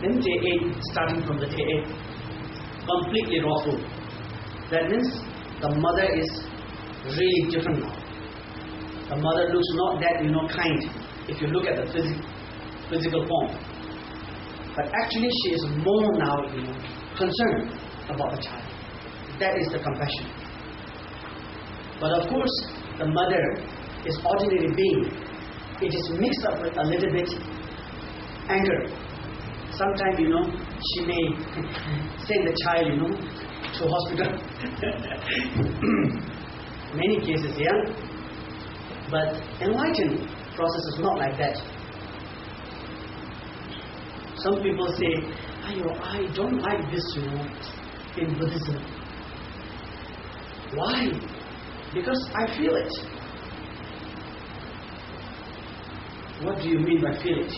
Then day 8, starting from the day 8, completely raw food. That means the mother is really different now. The mother looks not that, kind, if you look at the physical form. But actually she is more now, concerned about the child. That is the compassion. But of course, the mother is ordinary being. It is mixed up with a little bit anger. Sometimes, she may send the child, to hospital. Many cases, yeah. But enlightened process is not like that. Some people say, I don't like this, in Buddhism. Why? Because I feel it. What do you mean by feel it?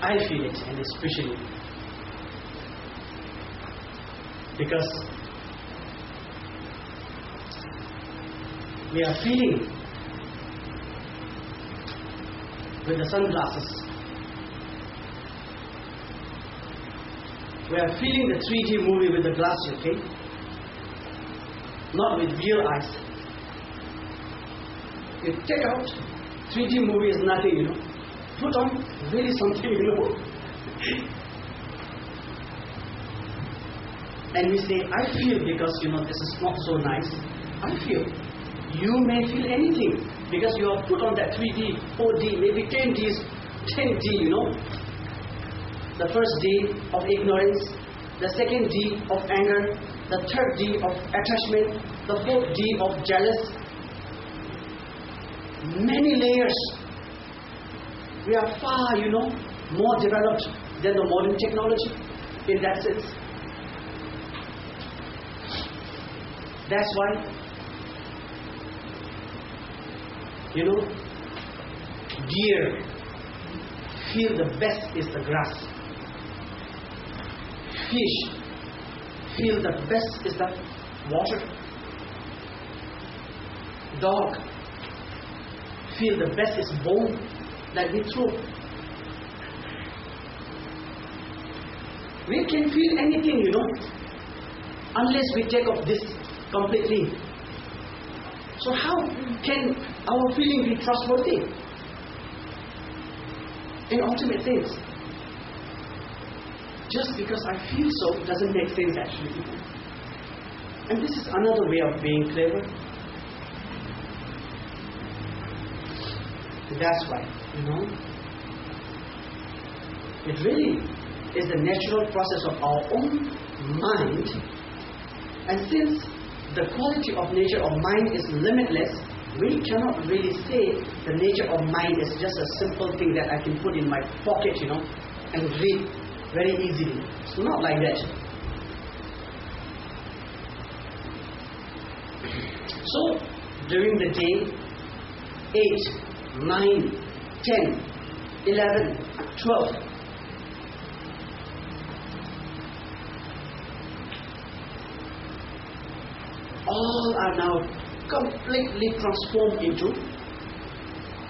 I feel it, and especially because we are feeling with the sunglasses. We are feeling the 3D movie with the glasses, okay? Not with real eyes. You take out, 3D movie is nothing, Put on, really something, And we say, I feel because, this is not so nice. I feel. You may feel anything because you have put on that 3D, 4D, maybe 10D, The first D of ignorance, the second D of anger, the third D of attachment, the fourth D of jealous. Many layers. We are far, more developed than the modern technology in that sense. That's why, deer feel the best is the grass. Fish feel the best is the water. Dog feel the best is bone that we throw. We can feel anything, unless we take off this completely. So how can our feeling be trustworthy in ultimate things? Just because I feel so doesn't make sense actually. And this is another way of being clever. That's why, it really is the natural process of our own mind. And since the quality of nature of mind is limitless, we cannot really say the nature of mind is just a simple thing that I can put in my pocket, and read very easily. It's not like that. So, during the day, 8, 9, 10, 11, 12, all are now completely transformed into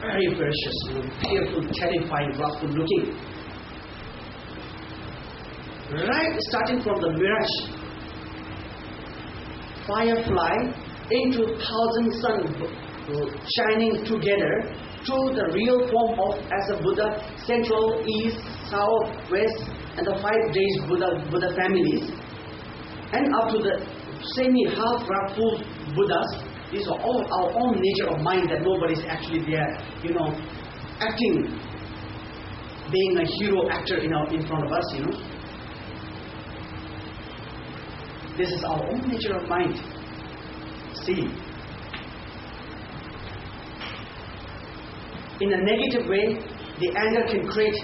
very precious, fearful, terrifying, wrathful looking. Right, starting from the mirage, firefly into thousand sun shining together to the real form of as a Buddha, central, east, south, west, and the 5 days Buddha families, and up to the semi-half full Buddhas. These are all our own nature of mind that nobody's actually there, acting, being a hero actor in front of us, This is our own nature of mind. See, in a negative way, the anger can create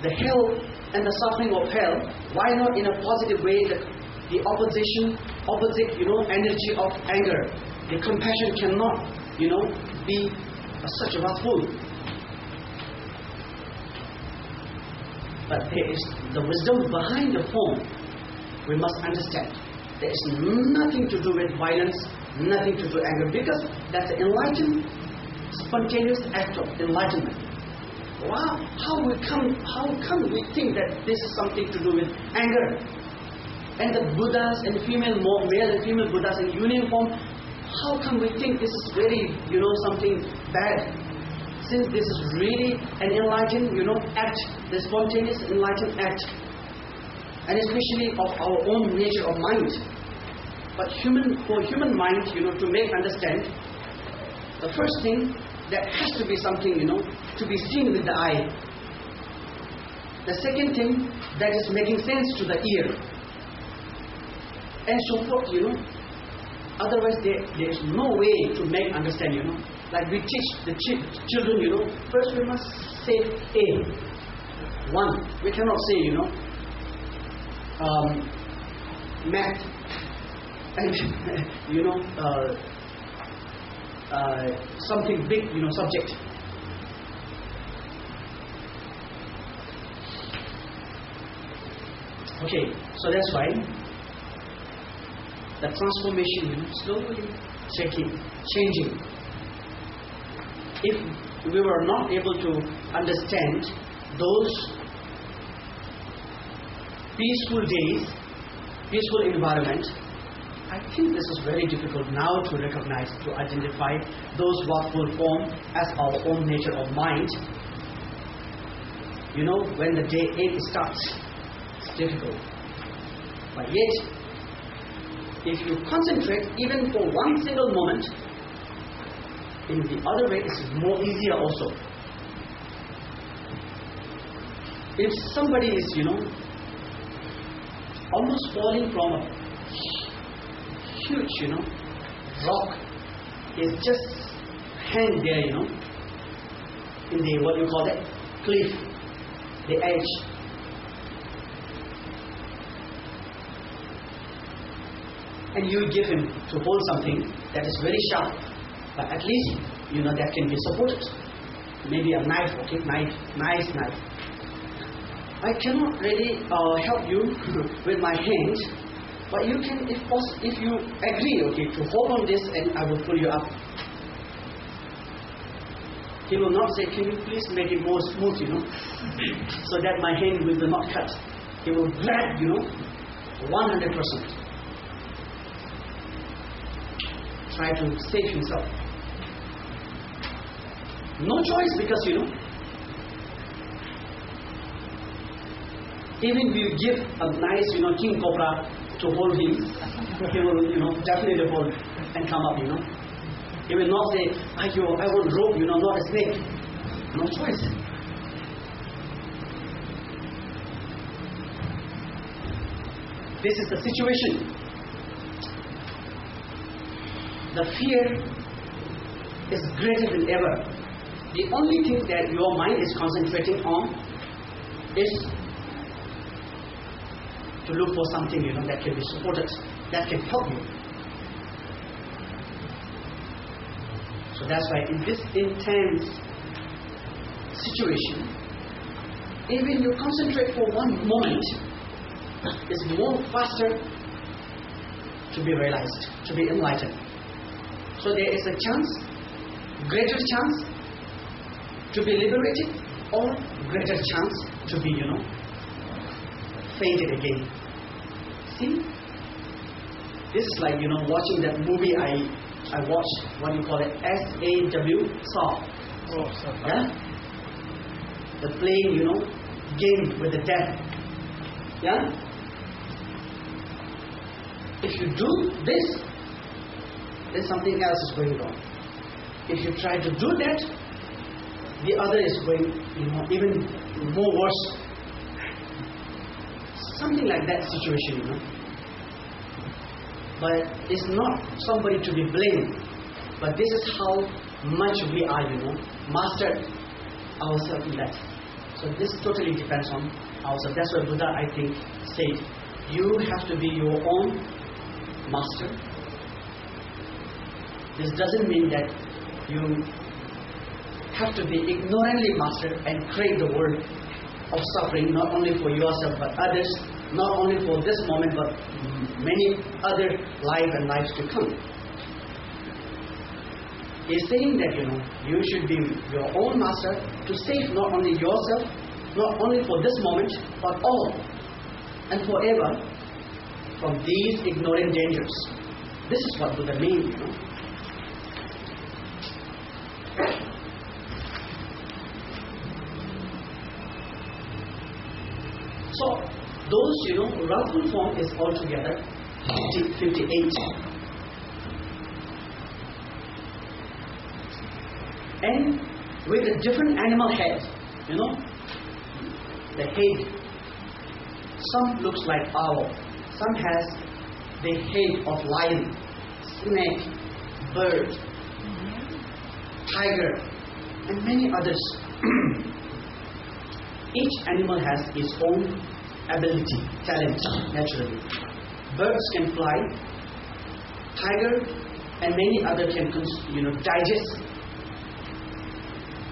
the hell and the suffering of hell. Why not in a positive way, the opposite, energy of anger? The compassion cannot, be such a wrathful. But there is the wisdom behind the form. We must understand. There is nothing to do with violence, nothing to do with anger, because that's enlightened spontaneous act of enlightenment. Wow, how come we think that this is something to do with anger? And the Buddhas and male and female Buddhas in uniform, how come we think this is very, something bad? Since this is really an enlightened, act, the spontaneous enlightened act, and especially of our own nature of mind. But for human mind, to make understand, the first thing, that has to be something, to be seen with the eye. The second thing, that is making sense to the ear. And so forth, Otherwise, there is no way to make understand, Like we teach the children, first we must say A. One. We cannot say, math and, something big, subject. Okay, so that's why the transformation, slowly changing. If we were not able to understand those peaceful days, peaceful environment, I think this is very difficult now to recognize, to identify those what will form as our own nature of mind. When the day 8 starts, it's difficult. But yet, if you concentrate even for one single moment, in the other way it's more easier also. If somebody is, almost falling from a huge, rock, is just hang there, in the, what you call that, cliff, the edge. And you give him to hold something that is very sharp, but at least, that can be supported. Maybe a knife, okay, nice knife. I cannot really help you with my hand, but you can, if you agree, okay, to hold on this and I will pull you up. He will not say, can you please make it more smooth, so that my hand will not cut. He will grab, 100%. Try to save himself. No choice, because even if you give a nice, king cobra to hold him, he will, definitely hold and come up, He will not say, I want rope, not a snake. No choice. This is the situation. The fear is greater than ever. The only thing that your mind is concentrating on is to look for something, that can be supported, that can help you. So that's why in this intense situation, even you concentrate for one moment, it's more faster to be realized, to be enlightened. So there is a chance, greater chance to be liberated, or greater chance to be, fainted again. See? This is like, watching that movie I watched, what you call it, SAW, Saw. Yeah? The playing, game with the death. Yeah? If you do this, then something else is going wrong. If you try to do that, the other is going, even more worse. Something like that situation, But it's not somebody to be blamed. But this is how much we are, mastered ourselves in that. So this totally depends on ourselves. That's why Buddha, I think, said, you have to be your own master. This doesn't mean that you have to be ignorantly master and create the world of suffering, not only for yourself but others, not only for this moment but many other lives and lives to come. He's saying that, you should be your own master to save not only yourself, not only for this moment, but all and forever from these ignorant dangers. This is what Buddha means, So, those, wrathful form is altogether 58. And with a different animal head, the head, some looks like owl, some has the head of lion, snake, bird, tiger, and many others. Each animal has its own ability, talent, naturally. Birds can fly, tiger and many others can digest.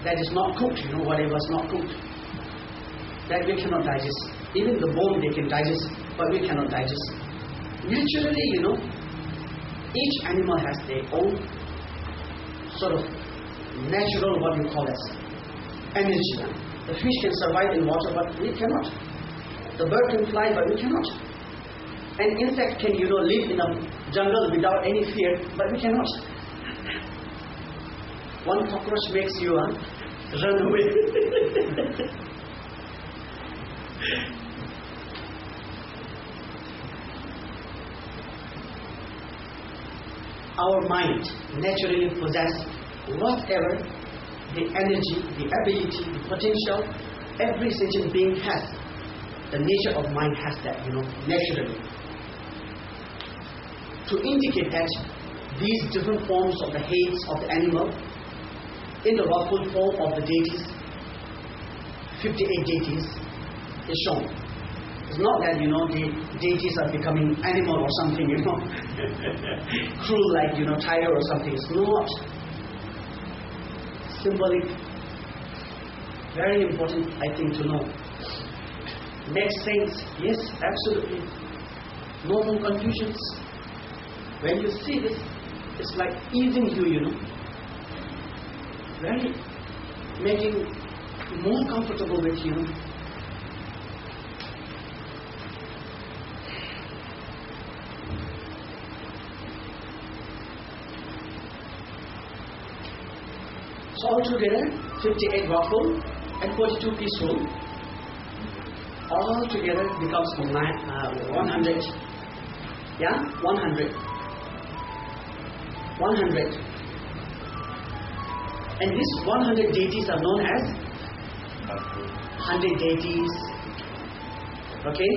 That is not cooked, whatever is not cooked. That we cannot digest. Even the bone they can digest, but we cannot digest. Naturally, each animal has their own sort of natural, what you call as energy. The fish can survive in water, but we cannot. The bird can fly, but we cannot. An insect can, live in a jungle without any fear, but we cannot. One cockroach makes you run away. Our mind naturally possesses whatever the energy, the ability, the potential every sentient being has. The nature of mind has that, naturally. To indicate that these different forms of the heads of the animal in the wrathful form of the deities, 58 deities, is shown. It's not that, the deities are becoming animal or something, cruel like, tiger or something. It's not. Symbolic. Very important, I think, to know. Makes sense. Yes, absolutely. No more confusions. When you see this, it's like easing you, very making more comfortable with you. So altogether, 58 wrathful and 42 peaceful. All together becomes 100. Yeah, 100. 100. And these 100 deities are known as 100 deities. Okay?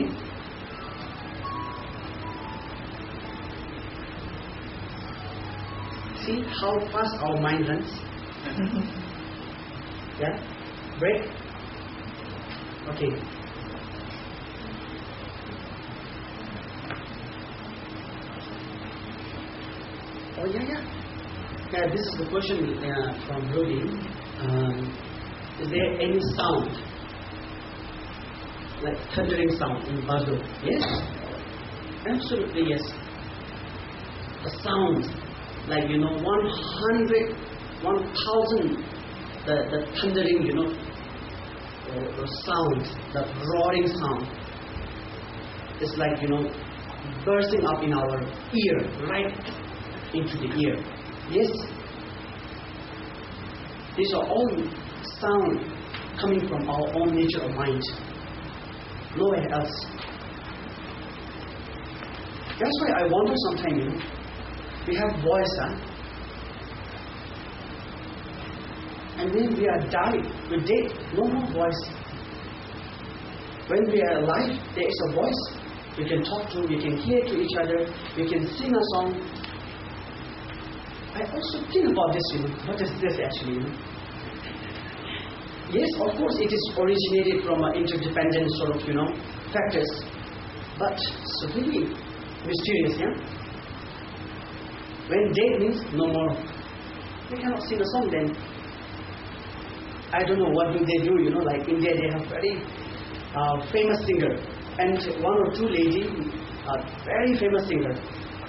See how fast our mind runs? Yeah? Break? Okay. Oh, yeah. This is the question from Rudy. Is there any sound, like thundering sound in Bardo? Yes? Absolutely yes. A sound, like 100, 1,000, the thundering, the sound, the roaring sound. It's like, bursting up in our ear, right into the ear. Yes? These are all sound coming from our own nature of mind. Nowhere else. That's why I wonder sometimes, we have voice, and when we are dying, we're dead, no more voice. When we are alive, there is a voice. We can talk to, we can hear to each other, we can sing a song. I also think about this, what is this actually, Yes, of course it is originated from interdependent sort of, factors. But it's really mysterious, yeah? When dead means no more. We cannot sing a song then. I don't know what do they do, like India they have very famous singer. And one or two lady, very famous singer.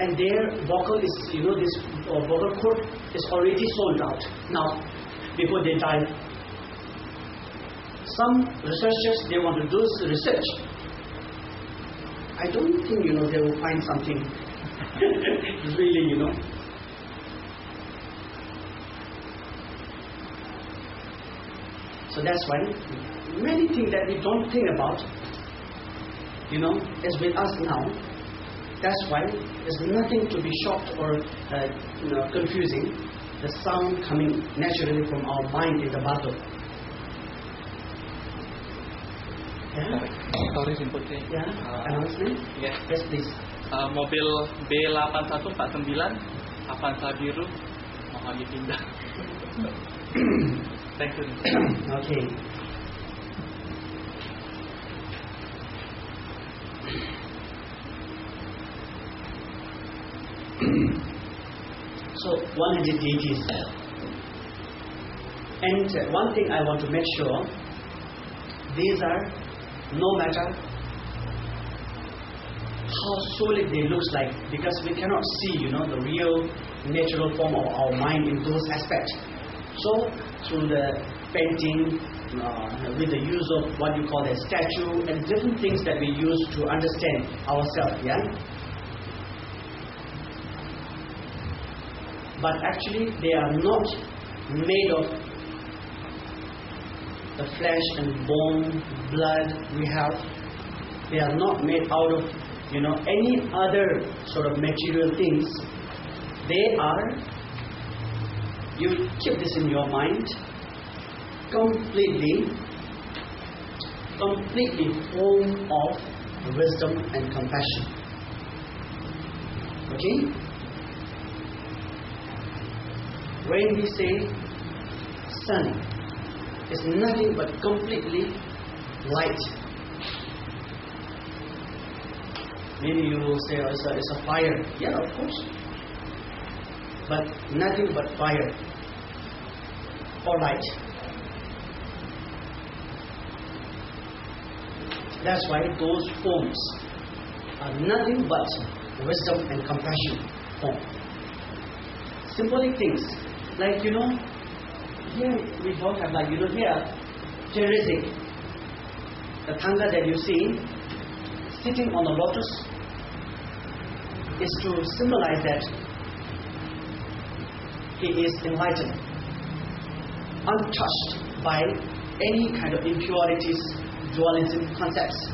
and their vocal is, this vocal cord is already sold out now before they die. Some researchers, they want to do research. I don't think they will find something really. So that's why many things that we don't think about, is with us now. That's why there's nothing to be shocked or confusing. The sound coming naturally from our mind in the Bardo. Yeah? Sorry, simpelnya. Yeah? Announcement? Yes. Yes, please. Mobil B8149 Avanza biru mohon dipindah. Thank you. Okay. So 100 deities. And one thing I want to make sure, these are, no matter how solid they look like, because we cannot see, the real natural form of our mind in those aspects. So through the painting, with the use of what you call a statue and different things that we use to understand ourselves, yeah. But actually, they are not made of the flesh and bone, blood we have. They are not made out of, any other sort of material things. They are, you keep this in your mind, completely form of wisdom and compassion. Okay? When we say sun, it's nothing but completely light. Maybe you will say, oh, it's a fire. Yeah, of course. But nothing but fire or light. That's why those forms are nothing but wisdom and compassion form. Symbolic things. Like, here we don't have, like, here, Teresic, the Thanga that you see, sitting on a lotus, is to symbolize that he is enlightened, untouched by any kind of impurities, dualism concepts,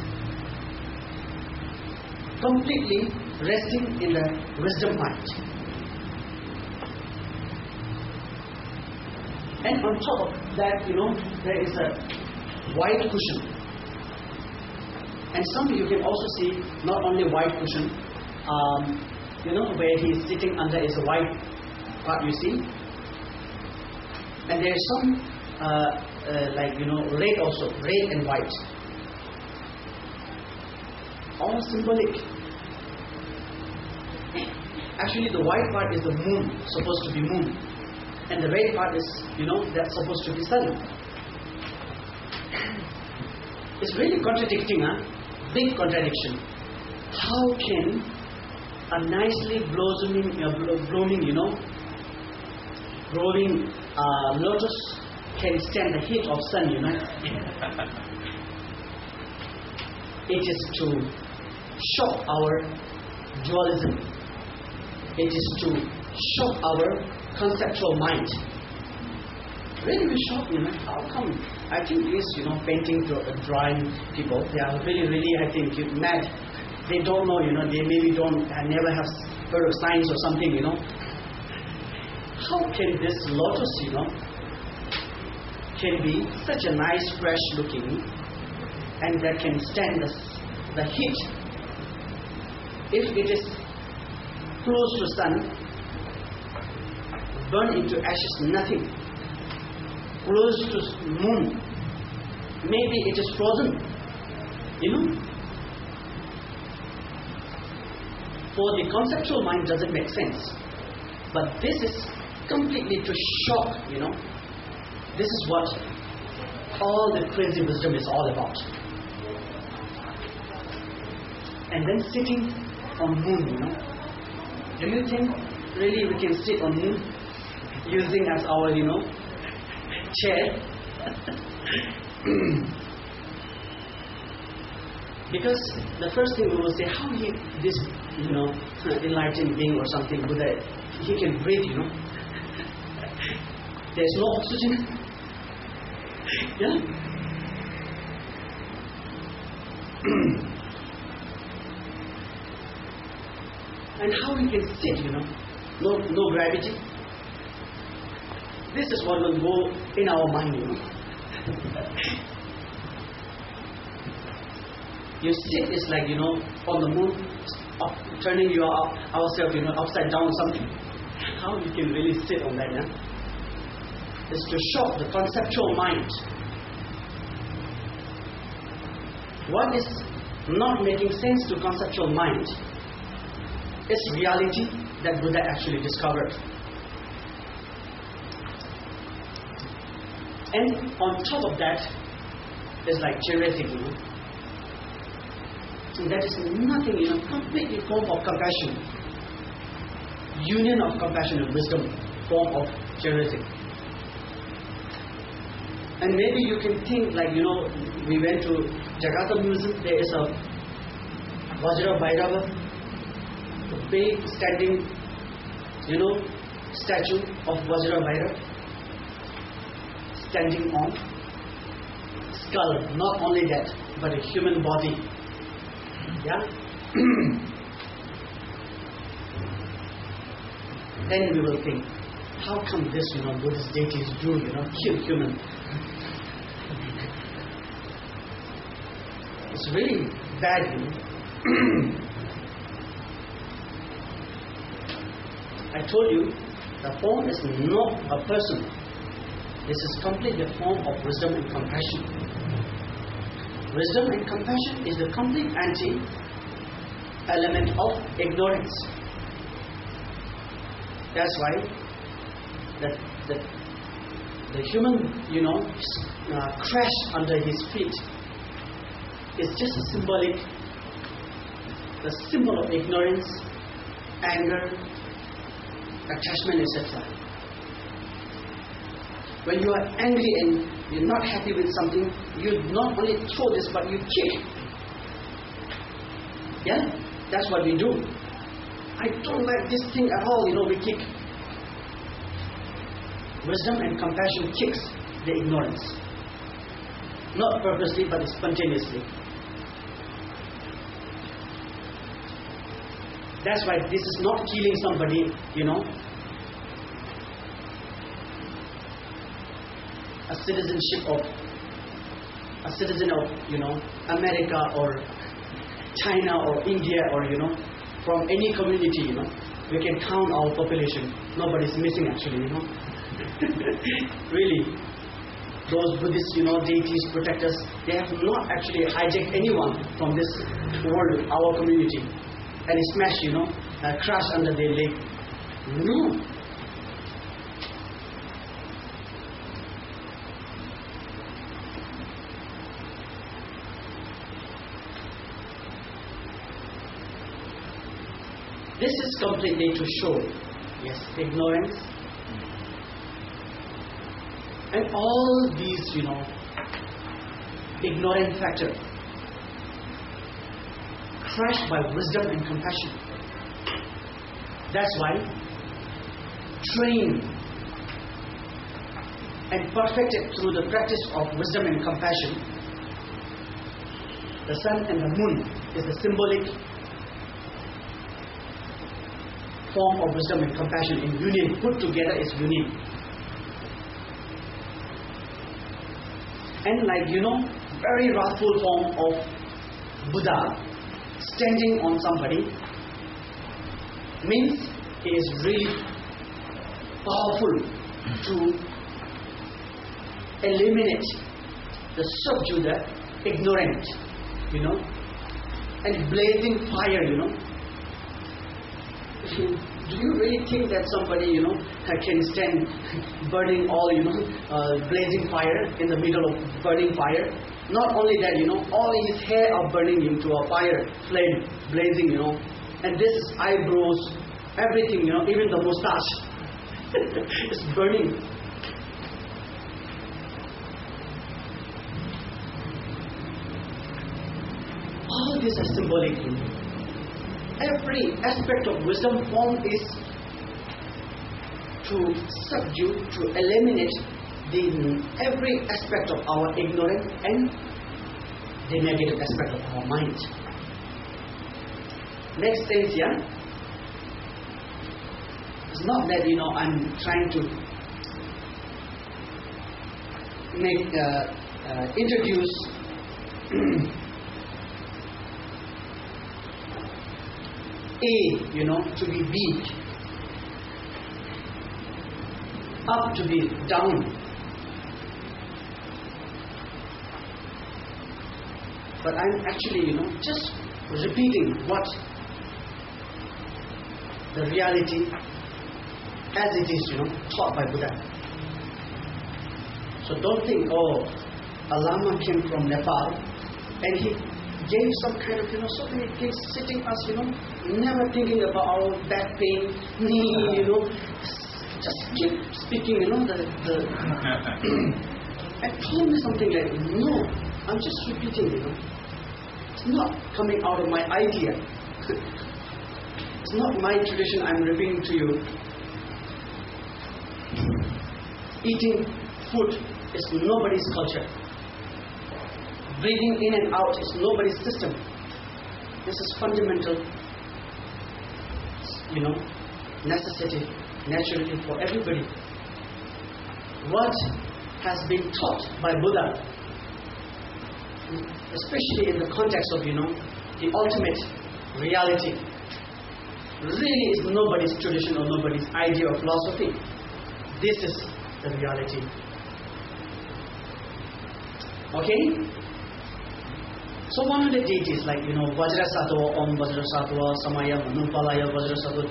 completely resting in the wisdom mind. And on top of that, there is a white cushion. And some you can also see not only white cushion, where he is sitting under is a white part, you see. And there is some, red also, red and white. All symbolic. Actually, the white part is the moon, supposed to be moon. And the red part is, that's supposed to be sun. It's really contradicting, big contradiction. How can a nicely blooming, growing lotus can stand the heat of sun, It is to shock our dualism. It is to shock our conceptual mind. Really will shock, how come? I think these, painting, drawing people, they are really, I think, mad. They don't know, they maybe never have heard of science or something, How can this lotus, can be such a nice, fresh looking, and that can stand the heat? If it is close to sun, burn into ashes, nothing. Close to moon, maybe it is frozen. For the conceptual mind doesn't make sense. But this is completely to shock, This is what all the crazy wisdom is all about. And then sitting on moon, Do you think really we can sit on moon using as our, chair? Because the first thing we will say, how this, enlightened being or something, Buddha, he can breathe, There's no oxygen. Yeah? And how we can sit, no gravity. This is what will go in our mind, You sit is like, on the moon, turning ourselves, upside down or something. How we can really sit on that, Is to shock the conceptual mind. What is not making sense to conceptual mind is reality that Buddha actually discovered. And on top of that is like charity, So that is nothing, completely form of compassion. Union of compassion and wisdom, form of charity. And maybe you can think like, we went to Jakarta Museum, there is a Vajra Bhairava, a big standing, statue of Vajra Bhairava, standing on skull. Not only that, but a human body. Yeah? Then we will think, how come this, Buddhist deities do, kill human? It's really bad, I told you, the form is not a person. This is completely a form of wisdom and compassion. Wisdom and compassion is the complete anti-element of ignorance. That's why the human, crash under his feet is just a the symbol of ignorance, anger, attachment, etc. When you are angry and you're not happy with something, you not only throw this, but you kick. Yeah? That's what we do. I don't like this thing at all, we kick. Wisdom and compassion kicks the ignorance. Not purposely, but spontaneously. That's why this is not killing somebody, a citizen of, America or China or India or, from any community, we can count our population. Nobody's missing actually, Really. Those Buddhist, deities, protectors, they have not actually hijacked anyone from this world, our community, and smash, crash under their leg. No. This is completely to show, yes, ignorance. And all these, ignorant factor crushed by wisdom and compassion. That's why trained and perfected through the practice of wisdom and compassion, the sun and the moon is the symbolic form of wisdom and compassion in union. Put together is union. And like, very wrathful form of Buddha standing on somebody means he is really powerful to eliminate, the subdue the ignorant, and blazing fire, Do you really think that somebody, can stand burning all, blazing fire in the middle of burning fire? Not only that, all his hair are burning into a fire, flame, blazing, and this is eyebrows, Everything, even the mustache is burning. All these are symbolic. Every aspect of wisdom form is to subdue, to eliminate every aspect of our ignorance and the negative aspect of our mind. Makes sense, yeah? It's not that I'm trying to introduce A, to be B, up to be down. But I'm actually, just repeating what the reality as it is, taught by Buddha. So don't think, a Lama came from Nepal and he gave some kind of, so many things sitting us, never thinking about our back pain, knee, just keep speaking, and told me something like, no, I'm just repeating, It's not coming out of my idea. It's not my tradition I'm repeating to you. Eating food is nobody's culture. Breathing in and out is nobody's system. This is fundamental, necessity, naturally for everybody. What has been taught by Buddha, especially in the context of, the ultimate reality, really is nobody's tradition or nobody's idea or philosophy. This is the reality. Okay? So 100 deities like, Vajrasattva, Om Vajrasattva, Samaya, Manupalaya, Vajrasattva,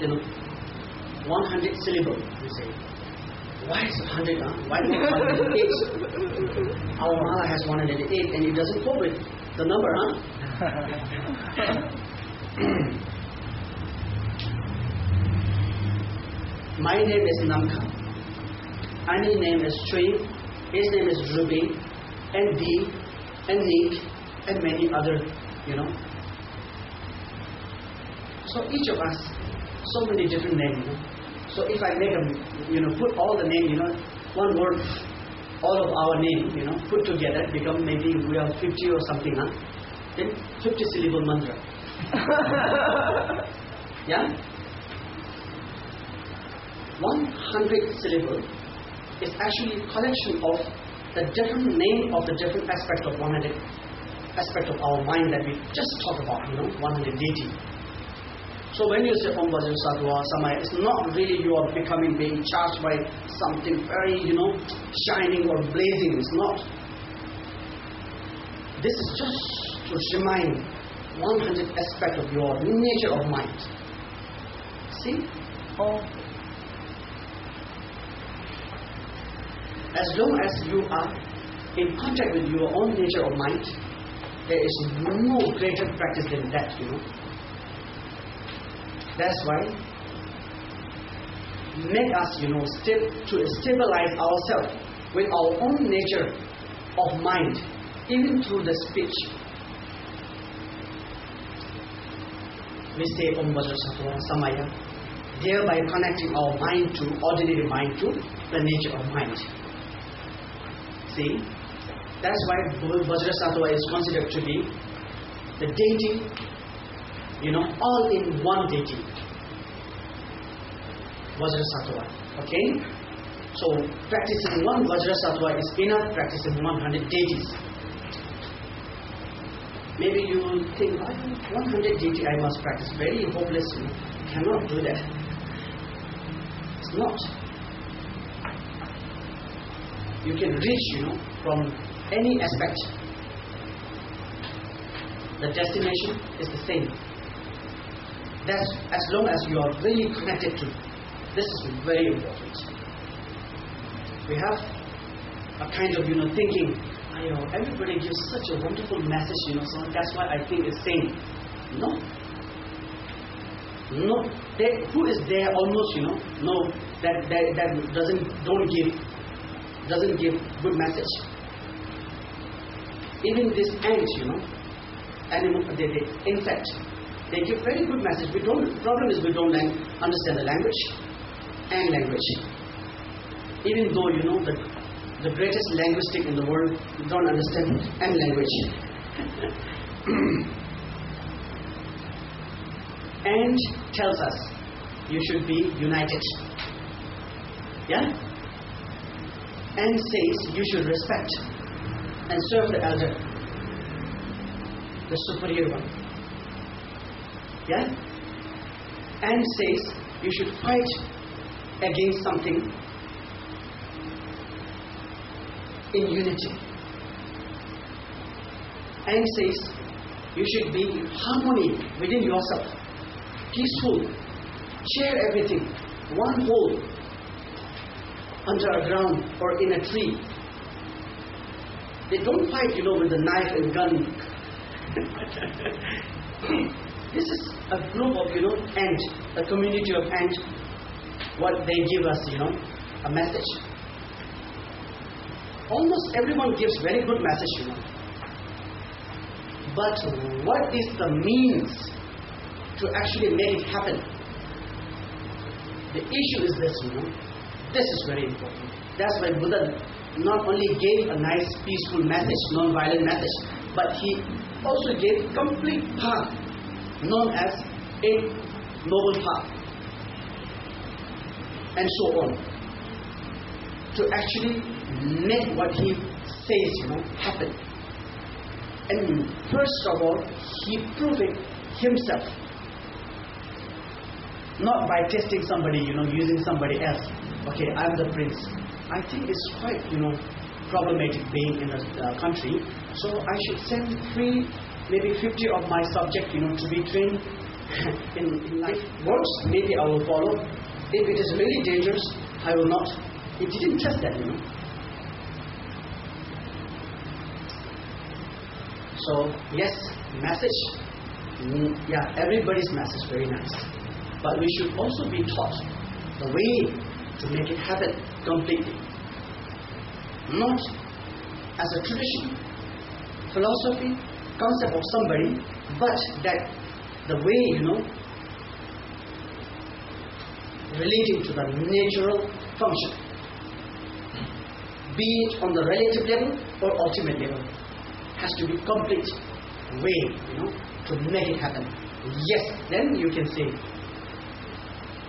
100 syllable, we say. Why is it 100? Why not 108? Our Mala has 108 and it doesn't go with the number, My name is Namkha. Annie's name is Chui. His name is Ruby, and Dee, and Nick, and many other, So each of us, so many different names. So if I make put all the name, one word, all of our name, put together, become maybe we are 50 or something, Then 50 syllable mantra. Yeah? 100 syllable is actually a collection of the different name of the different aspect of 100 aspect of our mind that we just talked about, 100 deity. So when you say Om Vajrasattva Samaya, it's not really you are being charged by something very, shining or blazing. It's not. This is just to remind 100 aspect of your nature of mind. See? As long as you are in contact with your own nature of mind, there is no greater practice than that, That's why make us, to stabilize ourselves with our own nature of mind, even through the speech. We say Om Vajrasattva Samaya, thereby connecting our mind to, ordinary mind to, the nature of mind. See? That's why Vajrasattva is considered to be the deity, all in one deity. Vajrasattva. Okay? So practicing one Vajrasattva is enough, practicing 100 deities. Maybe you think, 100 deity I must practice. Very hopeless, cannot do that. It's not. You can reach, from any aspect. The destination is the same. That's as long as you are really connected to. This is very important. We have a kind of, thinking, everybody gives such a wonderful message, so that's why I think it's same. No. No, who is there almost, no, that doesn't give good message. Even this ants, animal, insect, they give very good message. The problem is we don't understand the language and language. Even though the greatest linguistic in the world, we don't understand and language. And tells us you should be united. Yeah? And says you should respect and serve the elder, the superior one. Yeah? And says you should fight against something in unity. And says you should be in harmony within yourself, peaceful, share everything, one hole under a ground or in a tree. They don't fight, with a knife and gun. This is a group of, ants, a community of ants. What they give us, a message. Almost everyone gives very good message, But what is the means to actually make it happen? The issue is this, This is very important. That's why Buddha not only gave a nice, peaceful message, non-violent message, but he also gave complete path, known as Eight Noble Path, and so on, to actually make what he says, happen. And first of all, he proved it himself, not by testing somebody, using somebody else. Okay, I'm the prince. I think it's quite, problematic being in a country. So I should send maybe 50 of my subjects, to be trained in life. Works, maybe I will follow. If it is really dangerous, I will not. He didn't test that, So yes, message. Yeah, everybody's message very nice. But we should also be taught the way to make it happen completely. Not as a tradition, philosophy, concept of somebody, but that the way, relating to the natural function. Be it on the relative level or ultimate level. Has to be complete way, to make it happen. Yes, then you can say,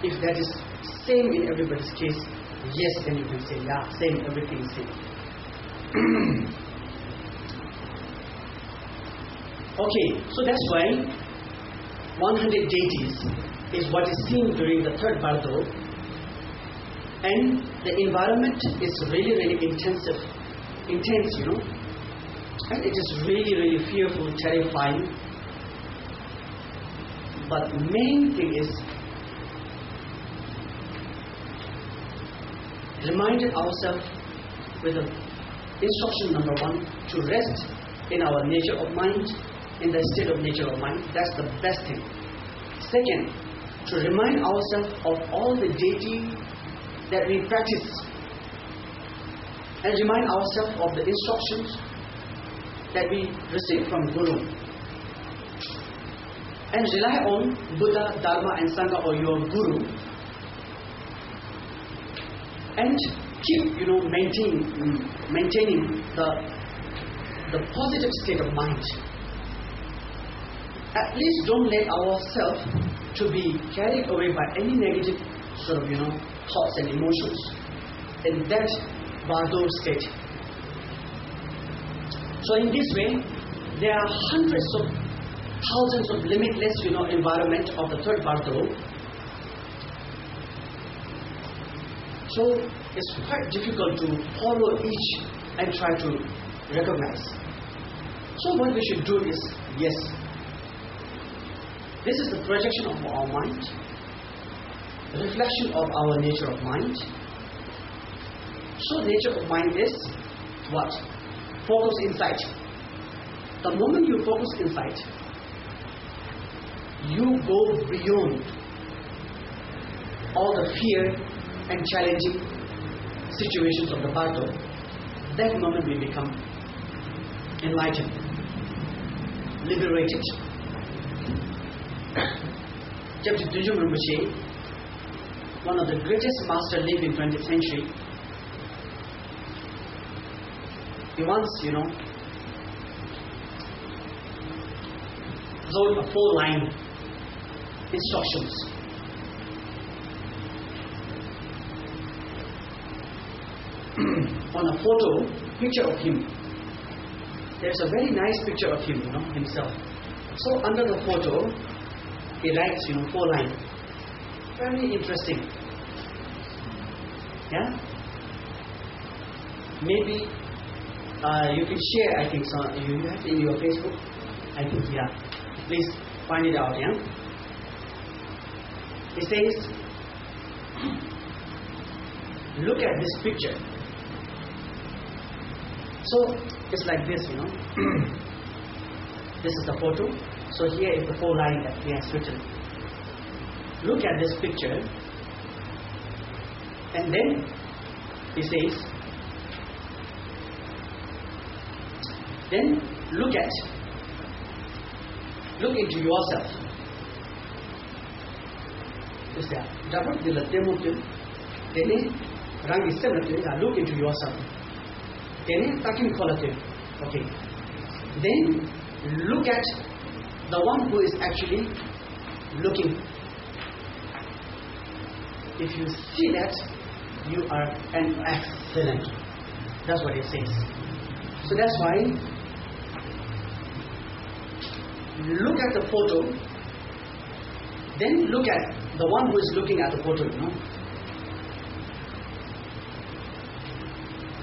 if that is same in everybody's case, yes, then you can say, yeah, same, everything is same. Okay, so that's why 100 deities is what is seen during the third Bardo, and the environment is really, really intense, and it is really, really fearful, terrifying. But main thing is reminded ourselves with the instruction number 1 to rest in our nature of mind, in the state of nature of mind. That's the best thing. Second, to remind ourselves of all the deity that we practice, and remind ourselves of the instructions that we receive from Guru, and rely on Buddha, Dharma and Sangha or your Guru, and keep maintaining the positive state of mind. At least don't let ourselves to be carried away by any negative sort of thoughts and emotions in that Bardo state. So in this way, there are hundreds of thousands of limitless environment of the third Bardo. So it's quite difficult to follow each and try to recognize. So what we should do is, yes, this is the projection of our mind, the reflection of our nature of mind. So nature of mind is what? Focus inside. The moment you focus inside, you go beyond all the fear and challenging situations of the Bardo, that moment we become enlightened, liberated. Chapter Dorje Rinpoche, one of the greatest masters lived in 20th century, he once, wrote a 4-line instructions. On a picture of him. There's a very nice picture of him, himself. So under the photo, he writes, 4 lines. Very interesting. Yeah? Maybe you can share, I think, so you have in your Facebook. I think, yeah. Please find it out, yeah? He says, look at this picture. So it's like this, This is the photo. So here is the 4 line that he has written. Look at this picture, and then he says, then look into yourself. Is that dapat dilatih Then rangi sebenarnya look into yourself. Then takin qualitative. Okay. Then look at the one who is actually looking. If you see that, you are an excellent. That's what it says. So that's why look at the photo, then look at the one who is looking at the photo,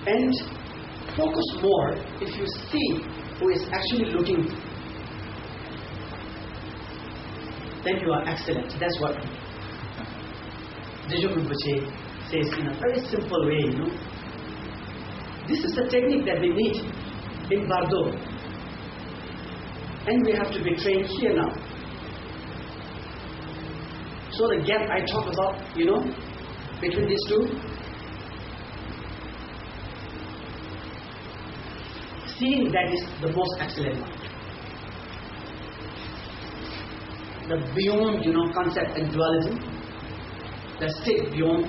and focus more if you see who is actually looking, then you are excellent. That's what Dorje Rinpoche says in a very simple way, This is the technique that we need in Bardo. And we have to be trained here now. So the gap I talk about, between these two, seeing that is the most excellent one. The beyond, concept and dualism, the state beyond,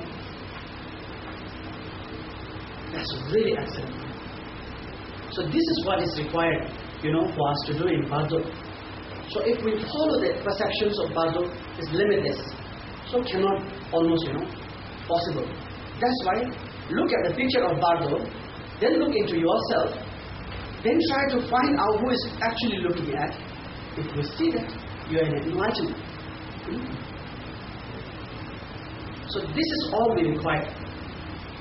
that's really excellent. So this is what is required, for us to do in Bardo. So if we follow the perceptions of Bardo, it's limitless. So cannot almost, possible. That's why look at the picture of Bardo, then look into yourself, then try to find out who is actually looking at. If you see that, you are in enlightenment. So this is all we require.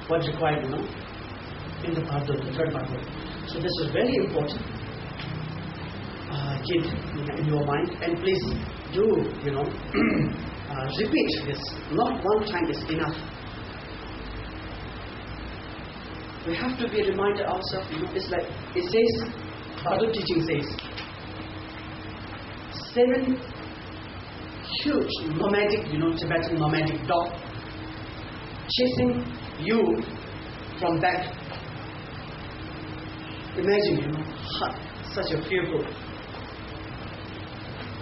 What's required, in the Bardo, the third Bardo. So this is very important. Keep in your mind, and please do, repeat this. Not one time is enough. We have to be reminded ourselves. It's like it says, Bardo teaching says, 7 huge nomadic, Tibetan nomadic dog chasing you from back. Imagine, such a fearful.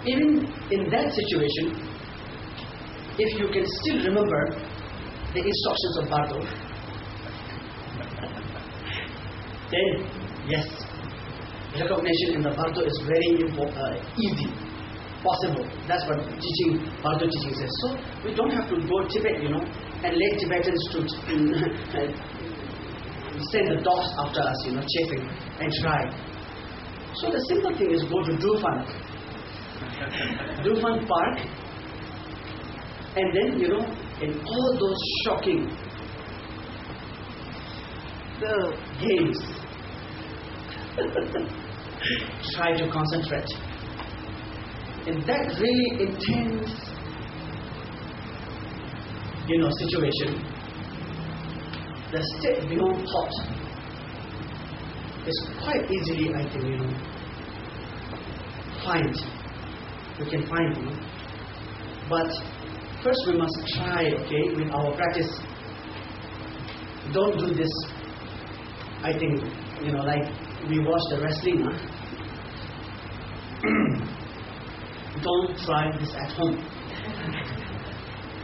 Even in that situation, if you can still remember the instructions of Bardo, then yes, recognition in the Bardo is very easy, possible. That's what Bardo teaching says. So we don't have to go Tibet, and let Tibetans to send the dogs after us, chasing and try. So the simple thing is go to Dufan Park, and then, in all those shocking games, try to concentrate. In that really intense, situation, the state beyond thought is quite easily, I think, find. You can find, But first we must try, okay, with our practice. Don't do this. I think, like we watch the wrestling, huh? Don't try this at home.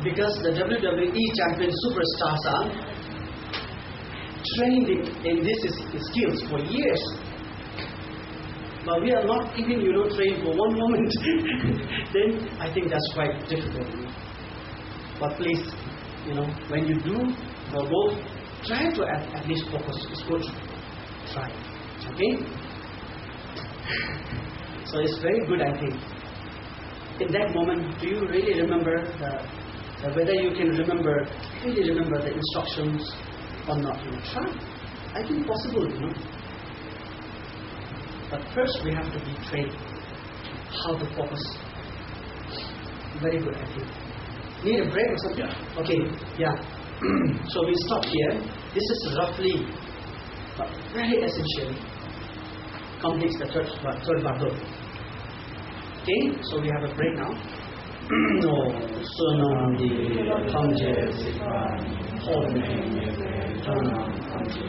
Because the WWE champion superstars are trained in these skills for years. But we are not even, trained for one moment. Then I think that's quite difficult. But please, when you do or go, try to at least focus. It's good. Try. Okay? So it's very good, I think. In that moment, do you really remember whether you can really remember the instructions or not? Try. I think possible, But first we have to be trained how to focus. Very good, I think. Need a break or something? Yeah. Okay, yeah. So we stop here. This is roughly, but very essentially, completes the third Bardo. Okay, so we have a break now. No, sunam di kamje sikhan, home janam kamje.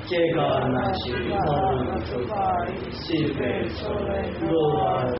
Kega na shi, home chupai, sive chole, loa.